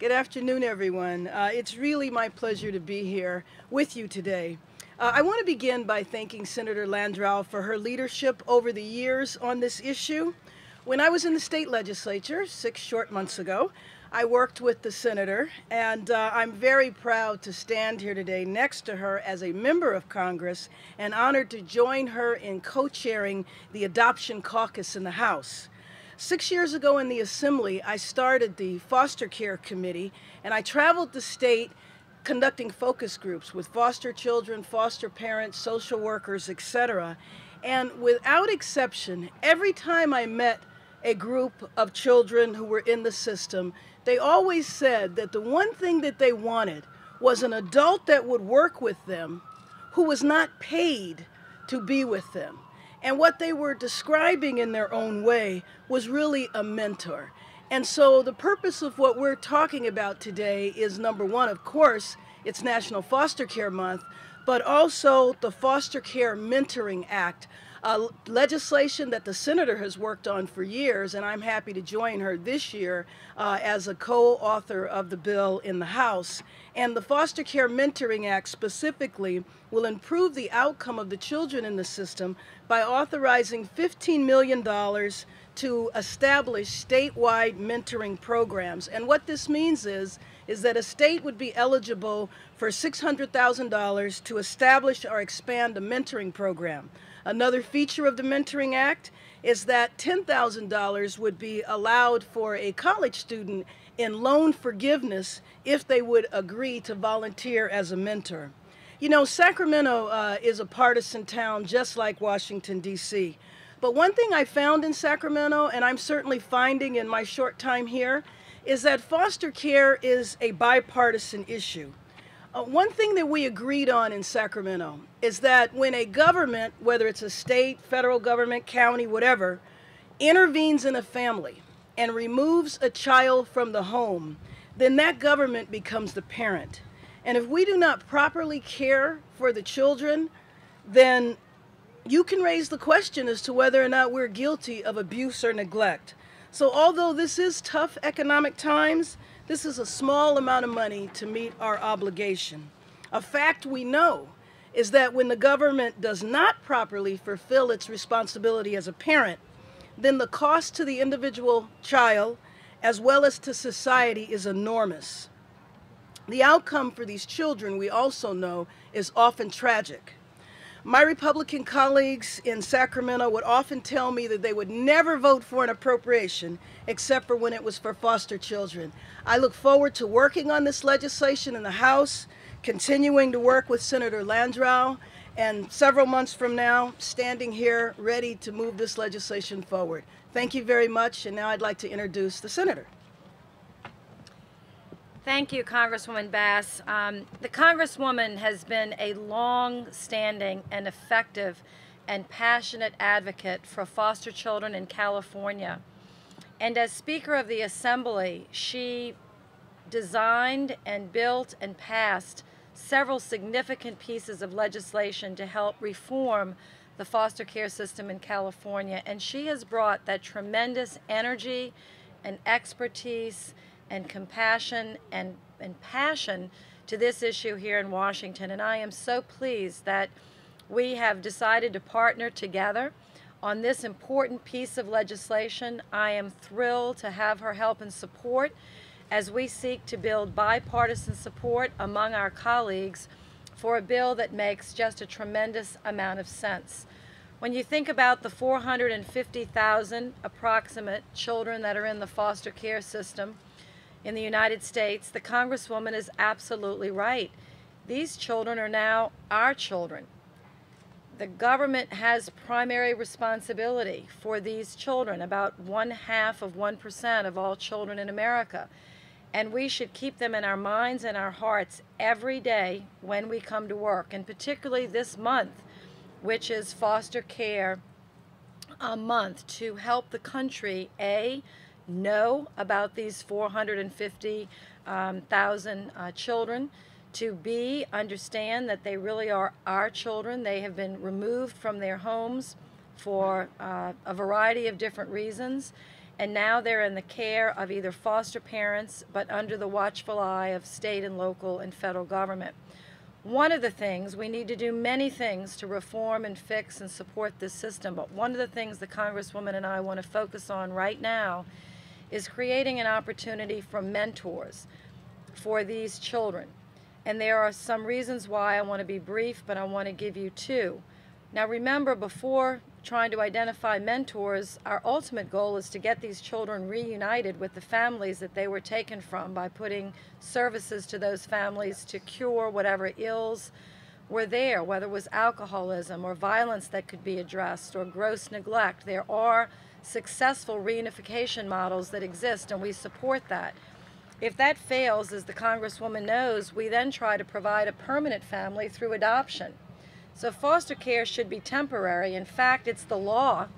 Good afternoon, everyone. It's really my pleasure to be here with you today. I want to begin by thanking Senator Landrieu for her leadership over the years on this issue. When I was in the state legislature 6 short months ago, I worked with the senator, and I'm very proud to stand here today next to her as a member of Congress and honored to join her in co-chairing the Adoption Caucus in the House. 6 years ago in the Assembly, I started the Foster Care Committee, and I traveled the state conducting focus groups with foster children, foster parents, social workers, etc. And without exception, every time I met a group of children who were in the system, they always said that the one thing that they wanted was an adult that would work with them who was not paid to be with them. And what they were describing in their own way was really a mentor. And so the purpose of what we're talking about today is, number one, of course, it's National Foster Care Month, but also the Foster Care Mentoring Act, legislation that the senator has worked on for years, and I'm happy to join her this year as a co-author of the bill in the House. And the Foster Care Mentoring Act specifically will improve the outcome of the children in the system by authorizing $15 million to establish statewide mentoring programs. And what this means is that a state would be eligible for $600,000 to establish or expand a mentoring program. Another feature of the Mentoring Act is that $10,000 would be allowed for a college student in loan forgiveness if they would agree to volunteer as a mentor. You know, Sacramento is a partisan town just like Washington, D.C. But one thing I found in Sacramento, and I'm certainly finding in my short time here, is that foster care is a bipartisan issue. One thing that we agreed on in Sacramento is that when a government, whether it's a state, federal government, county, whatever, intervenes in a family and removes a child from the home, then that government becomes the parent. And if we do not properly care for the children, then you can raise the question as to whether or not we're guilty of abuse or neglect. So although this is tough economic times, this is a small amount of money to meet our obligation. A fact we know is that when the government does not properly fulfill its responsibility as a parent, then the cost to the individual child as well as to society is enormous. The outcome for these children, we also know, is often tragic. My Republican colleagues in Sacramento would often tell me that they would never vote for an appropriation except for when it was for foster children. I look forward to working on this legislation in the House, continuing to work with Senator Landrieu, and several months from now, standing here ready to move this legislation forward. Thank you very much, and now I'd like to introduce the senator. Thank you, Congresswoman Bass. The Congresswoman has been a long-standing and effective and passionate advocate for foster children in California. And as Speaker of the Assembly, she designed and built and passed several significant pieces of legislation to help reform the foster care system in California. And she has brought that tremendous energy and expertise and compassion and passion to this issue here in Washington. And I am so pleased that we have decided to partner together on this important piece of legislation. I am thrilled to have her help and support as we seek to build bipartisan support among our colleagues for a bill that makes just a tremendous amount of sense. When you think about the 450,000 approximate children that are in the foster care system in the United States, the Congresswoman is absolutely right. These children are now our children. The government has primary responsibility for these children, about 0.5% of all children in America. And we should keep them in our minds and our hearts every day when we come to work, and particularly this month, which is Foster Care Month, to help the country, A, know about these 450,000 children, to B, understand that they really are our children. They have been removed from their homes for a variety of different reasons, and now they're in the care of either foster parents, but under the watchful eye of state and local and federal government. One of the things, we need to do many things to reform and fix and support this system, but one of the things the Congresswoman and I want to focus on right now is creating an opportunity for mentors for these children. And there are some reasons why. I want to be brief, but I want to give you two. Now remember, before trying to identify mentors, our ultimate goal is to get these children reunited with the families that they were taken from by putting services to those families to cure whatever ills were there, whether it was alcoholism or violence that could be addressed or gross neglect. There are successful reunification models that exist, and we support that. If that fails, as the Congresswoman knows, we then try to provide a permanent family through adoption. So foster care should be temporary. In fact, it's the law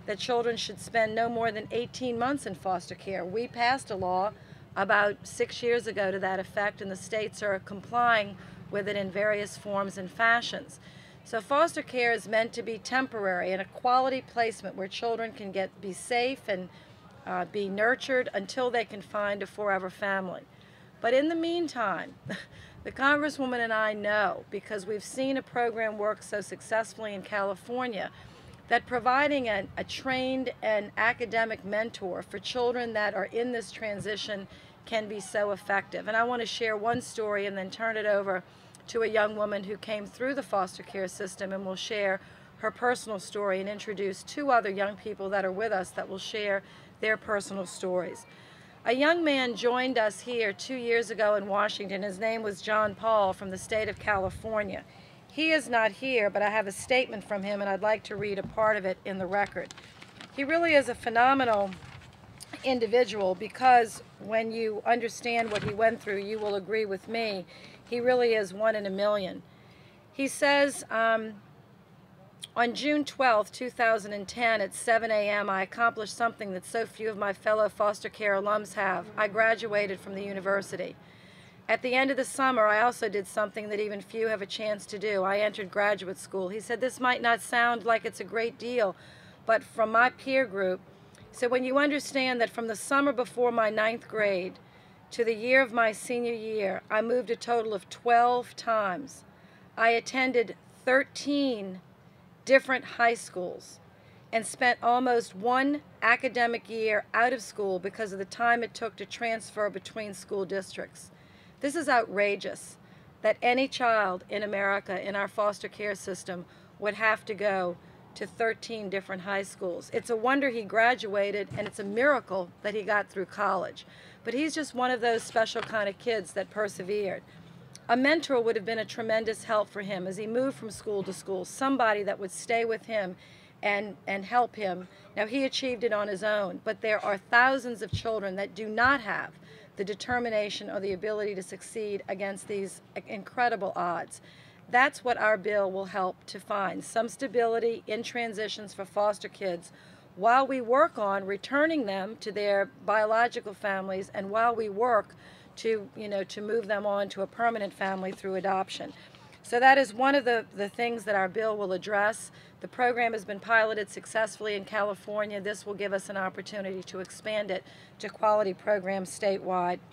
that children should spend no more than 18 months in foster care. We passed a law about 6 years ago to that effect, and the states are complying with it in various forms and fashions. So foster care is meant to be temporary and a quality placement where children can be safe and be nurtured until they can find a forever family. But in the meantime, the Congresswoman and I know, because we've seen a program work so successfully in California, that providing a trained and academic mentor for children that are in this transition can be so effective. And I want to share one story and then turn it over to a young woman who came through the foster care system and will share her personal story and introduce two other young people that are with us that will share their personal stories. A young man joined us here 2 years ago in Washington. His name was John Paul from the state of California. He is not here, but I have a statement from him, and I'd like to read a part of it in the record. He really is a phenomenal individual because when you understand what he went through, you will agree with me. He really is one in a million. He says, on June 12, 2010, at 7 a.m., I accomplished something that so few of my fellow foster care alums have. I graduated from the university. At the end of the summer, I also did something that even few have a chance to do. I entered graduate school. He said, this might not sound like it's a great deal, but from my peer group, so when you understand that from the summer before my 9th grade to the year of my senior year, I moved a total of 12 times. I attended 13 different high schools and spent almost one academic year out of school because of the time it took to transfer between school districts. This is outrageous that any child in America in our foster care system would have to go to 13 different high schools. It's a wonder he graduated, and it's a miracle that he got through college. But he's just one of those special kind of kids that persevered. A mentor would have been a tremendous help for him as he moved from school to school, somebody that would stay with him and help him. Now, he achieved it on his own, but there are thousands of children that do not have the determination or the ability to succeed against these incredible odds. That's what our bill will help to find, some stability in transitions for foster kids while we work on returning them to their biological families and while we work to move them on to a permanent family through adoption. So that is one of the things that our bill will address. The program has been piloted successfully in California. This will give us an opportunity to expand it to quality programs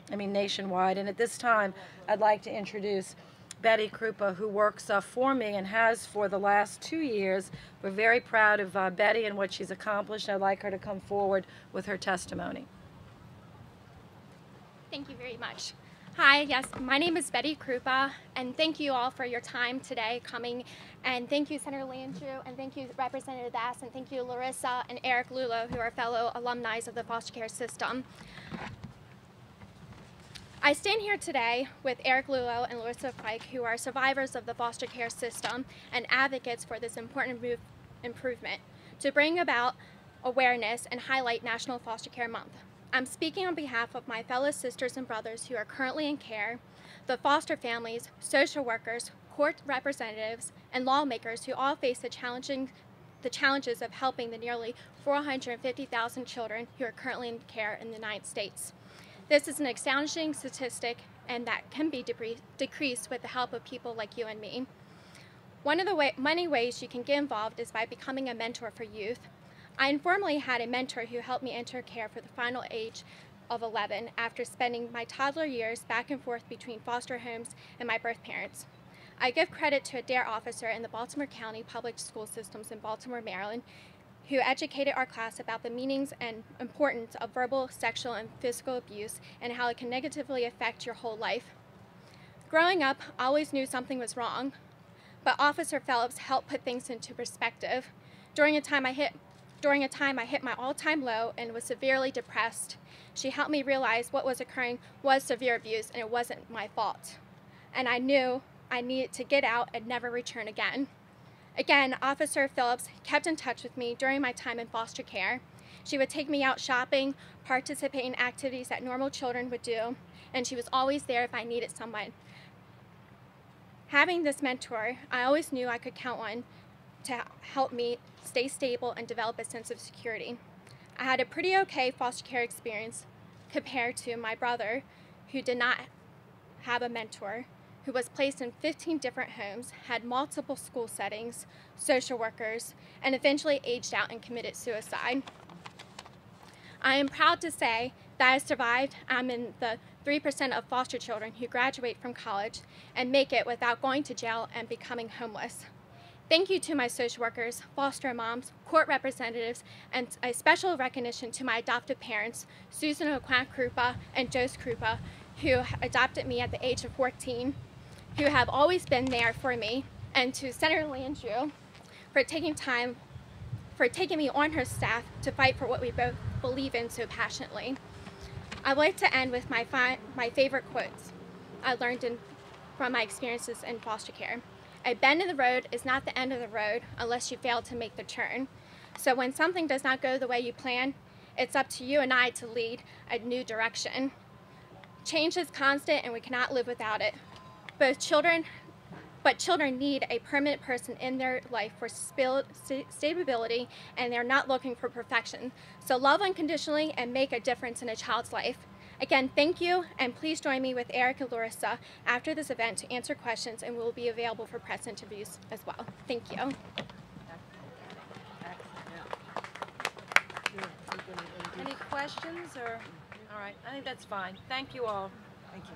nationwide. And at this time, I'd like to introduce Betty Krupa, who works for me and has for the last 2 years. We're very proud of Betty and what she's accomplished. I'd like her to come forward with her testimony. Thank you very much. Hi, yes, my name is Betty Krupa, and thank you all for your time today coming, and thank you Senator Landrieu, and thank you Representative Bass, and thank you Larissa and Eric Lulo, who are fellow alumni of the foster care system. I stand here today with Eric Lulo and Larissa Pike, who are survivors of the foster care system and advocates for this important improvement to bring about awareness and highlight National Foster Care Month. I'm speaking on behalf of my fellow sisters and brothers who are currently in care, the foster families, social workers, court representatives, and lawmakers who all face the challenges of helping the nearly 450,000 children who are currently in care in the United States. This is an astonishing statistic, and that can be decreased with the help of people like you and me. One of the many ways you can get involved is by becoming a mentor for youth. I informally had a mentor who helped me enter care for the final age of 11 after spending my toddler years back and forth between foster homes and my birth parents. I give credit to a DARE officer in the Baltimore County Public School Systems in Baltimore, Maryland, who educated our class about the meanings and importance of verbal, sexual, and physical abuse and how it can negatively affect your whole life. Growing up, I always knew something was wrong, but Officer Phillips helped put things into perspective. During a time I hit my all-time low and was severely depressed. She helped me realize what was occurring was severe abuse and it wasn't my fault. And I knew I needed to get out and never return again. Again, Officer Phillips kept in touch with me during my time in foster care. She would take me out shopping, participate in activities that normal children would do, and she was always there if I needed someone. Having this mentor, I always knew I could count on to help me stay stable and develop a sense of security. I had a pretty okay foster care experience compared to my brother, who did not have a mentor, who was placed in 15 different homes, had multiple school settings, social workers, and eventually aged out and committed suicide. I am proud to say that I survived. I'm in the 3% of foster children who graduate from college and make it without going to jail and becoming homeless. Thank you to my social workers, foster moms, court representatives, and a special recognition to my adoptive parents, Susan O'Quan Krupa and Jose Krupa, who adopted me at the age of 14, who have always been there for me, and to Senator Landrieu for taking me on her staff to fight for what we both believe in so passionately. I'd like to end with my favorite quotes I learned from my experiences in foster care. A bend in the road is not the end of the road unless you fail to make the turn. So when something does not go the way you plan, it's up to you and I to lead a new direction. Change is constant and we cannot live without it. But children need a permanent person in their life for stability, and they're not looking for perfection. So love unconditionally and make a difference in a child's life. Again, thank you, and please join me with Eric and Larissa after this event to answer questions, and we'll be available for press interviews as well. Thank you. Any questions or? All right, I think that's fine. Thank you all. Thank you.